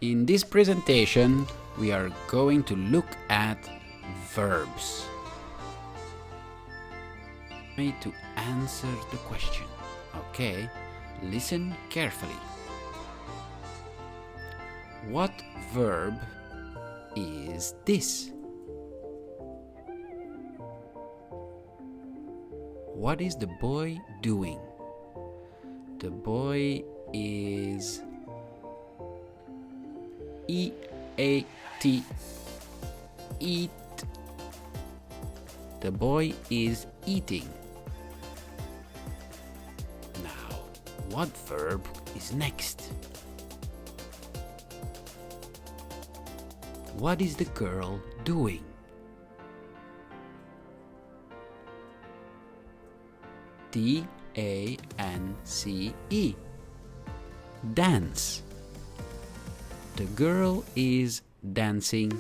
In this presentation, we are going to look at verbs. Try to answer the question. Okay, listen carefully. What verb is this? What is the boy doing? The boy is eat. Eat. The boy is eating. Now, what verb is next? What is the girl doing? D-A-N-C-E. Dance. The girl is dancing.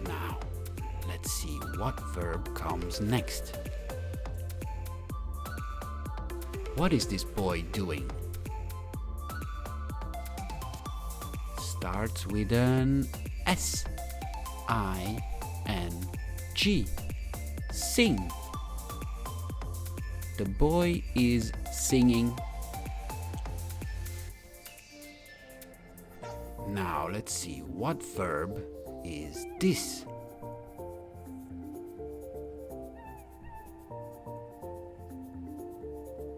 Now, let's see what verb comes next. What is this boy doing? Starts with an S-I-N-G. Sing. The boy is singing. Now let's see what verb is this.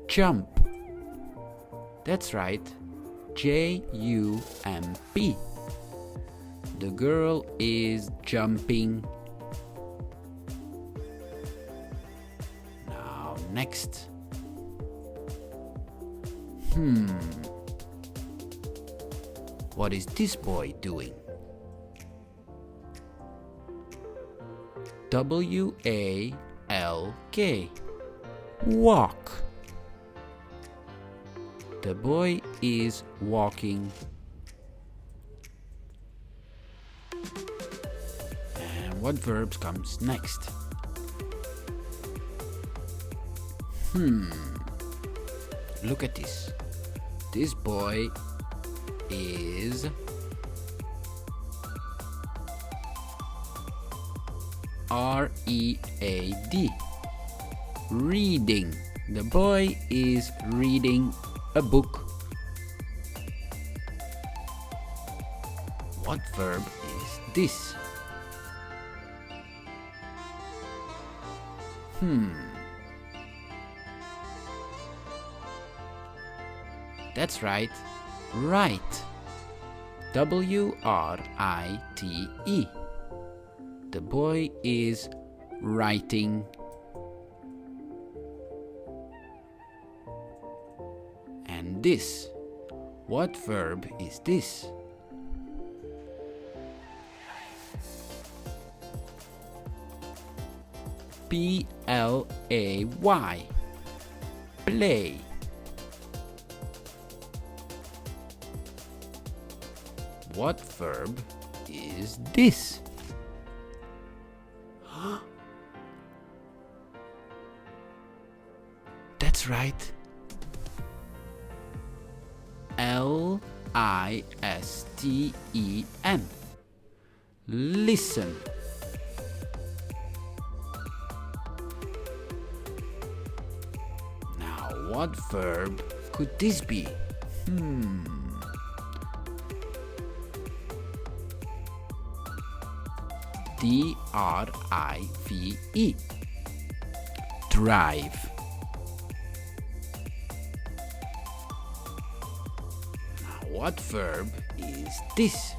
Jump. That's right. J-U-M-P. The girl is jumping. Now next. What is this boy doing? W-A-L-K. Walk. The boy is walking. And what verbs comes next? Look at this. This boy is R-E-A-D. Reading. The boy is reading a book. What verb is this? That's right. Write. W-R-I-T-E. The boy is writing. And this. What verb is this? P-L-A-Y. Play. What verb is this? That's right. L-I-S-T-E-N. Listen. Now, what verb could this be? D-R-I-V-E. Drive. Now, what verb is this?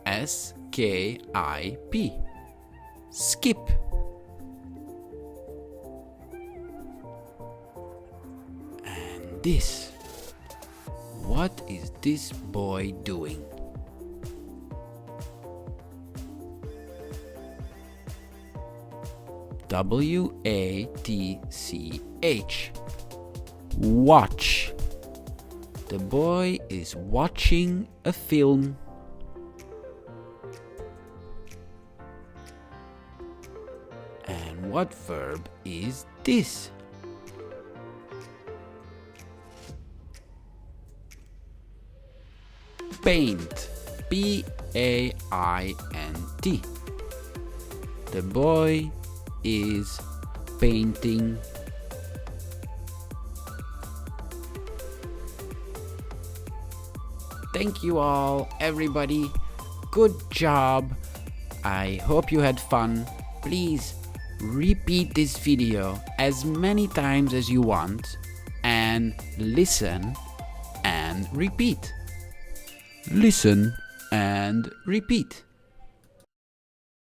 S-K-I-P. Skip. And this. What is this boy doing? W-A-T-C-H. Watch. The boy is watching a film. What verb is this? Paint. P-A-I-N-T. The boy is painting. Thank you all, everybody. Good job. I hope you had fun. Please repeat this video as many times as you want and listen and repeat. Listen and repeat.